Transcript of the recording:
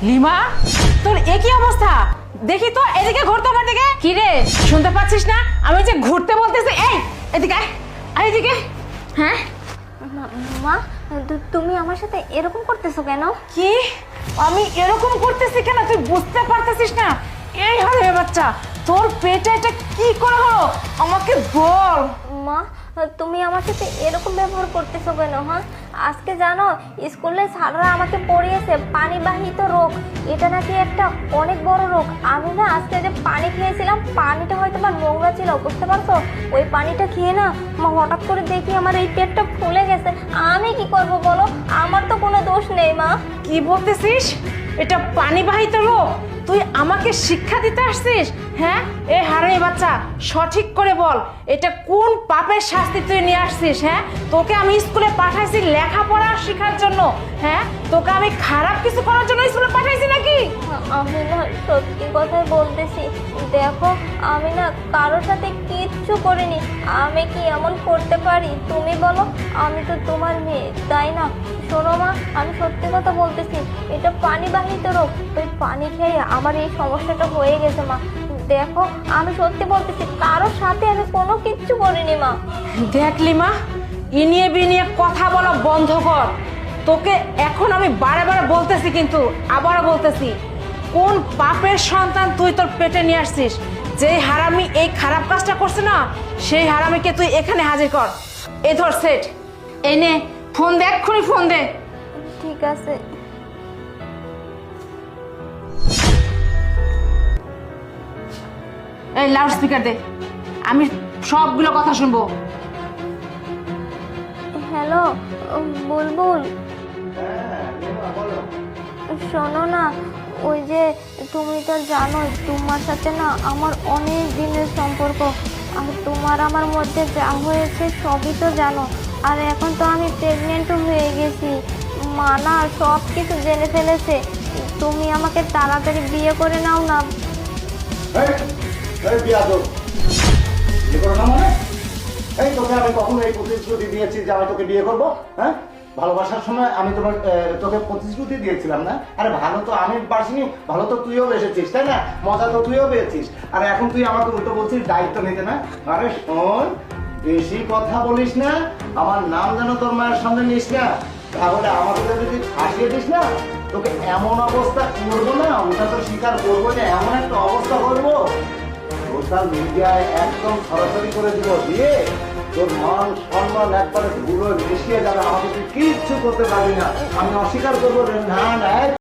Lima, তোর একই অবস্থা। দেখি তো, এদিকে ঘুরতে, আমার দিকে। কি রে, শুনতে পাচ্ছিস না আমি যে ঘুরতে বলতেছি? এই এদিকে আয়, আয় এদিকে। হ্যাঁ মা, তুমি আমার সাথে এরকম করতেছো কেন? কি আমি এরকম করতেছি কেন তুই বুঝতে পারতেছিস না? এই হারে বাচ্চা, তোর পেটে এটা কি করে হলো আমাকে বল। মা, তুমি আমার সাথে এরকম ব্যবহার করতেছো কেন? হ্যাঁ, আজকে জানো স্কুলে স্যাররা আমাকে পড়িয়েছে পানিবাহিত রোগ। এটা নাকি একটা অনেক বড় রোগ। আমি না আজকে যে পানি খেয়েছিলাম, পানিটা হয়তো বা নোংরা ছিল, বুঝতে পারছো? ওই পানিটা খেয়ে না মা হঠাৎ করে দেখি আমার এই পেটটা ফুলে গেছে। আমি কি করব বলো? আমার তো কোনো দোষ নেই মা। কি বলতেছিস? এটা পানিবাহিত রোগ? তুই আমাকে শিক্ষা দিতে আসছিস? হ্যাঁ, এ হারামি বাচ্চা, সঠিক করে বল, এটা কোন পাপের শাস্তি তুই নিয়ে আসছিস? হ্যাঁ, তোকে আমি স্কুলে পাঠাইছি লেখাপড়া শেখার জন্য। হ্যাঁ, তোকে আমি খারাপ কিছু করার জন্য স্কুলে পাঠাইছি নাকি? আমি না সত্যি কথাই বলতেছি। দেখো, আমি না কারোর সাথে কিচ্ছু করিনি। আমি কি এমন করতে পারি? তুমি বলো, আমি তো তোমার মেয়ে, তাই না? শোনো মা, আমি সত্যি কথা বলতেছি, এটা পানিবাহিত রোগ। ওই পানি খেয়ে আমার এই সমস্যাটা হয়ে গেছে মা। দেখো, আমি সত্যি বলতেছি, কারোর সাথে আমি কোনো কিচ্ছু করিনি মা। দেখ লিমা, ইনিয়ে বিনিয়ে কথা বলা বন্ধ কর। তোকে এখন আমি বারে বারে বলতেছি, কিন্তু আবারও বলতেছি, কোন পাপের সন্তান তুই তোর পেটে নিয়ে আসছিস? যেই হারামি এই খারাপ কাজটা করছে না, সেই হারামিকে তুই এখানে হাজির কর। এই ধর সেট, এনে ফোন দে, এক্ষুনি ফোন দে। ঠিক আছে। এই লাউড স্পিকার দে, আমি সবগুলো কথা শুনবো। হ্যালো বুলবুল, শোনো না, ওই যে তুমি তো জানোই তোমার সাথে না আমার অনেক দিনের সম্পর্ক। আর তোমার আমার মধ্যে যা হয়েছে সবই তো জানো। আর এখন তো আমি প্রেগনেন্টও হয়ে গেছি। মা না সব কিছু জেনে ফেলেছে। তুমি আমাকে তাড়াতাড়ি বিয়ে করে নাও না। এই তোকে আমি কখনো এই প্রতিশ্রুতি দিয়েছি যে আমি তোকে বিয়ে করবো? হ্যাঁ, ভালোবাসার সময় আমি তোকে প্রতিশ্রুতি দিয়েছিলাম না? আরে ভালো তো আমি বাসিনি, ভালো তো তুইও বেসেছিস, তাই না? মজা তো তুইও পেয়েছিস। আর এখন তুই আমাকে উল্টো বলছিস দায়িত্ব নিতে না? আরে শোন, বেশি কথা বলিস না, আমার নাম যেন তোর মায়ের সামনে নিস না। তাহলে আমাকে যদি ফাঁসিয়ে দিস না, তোকে এমন অবস্থা করবো না, ওটা তো স্বীকার করবো না, এমন একটা অবস্থা করবো সোশ্যাল মিডিয়ায় একদম সরাসরি করে দিব, দিয়ে তোর মান সম্মান একবারে ধুলো মিশিয়ে যাবে। আমাকে তুই কিচ্ছু করতে পারবি না। আমি অস্বীকার করবো না। না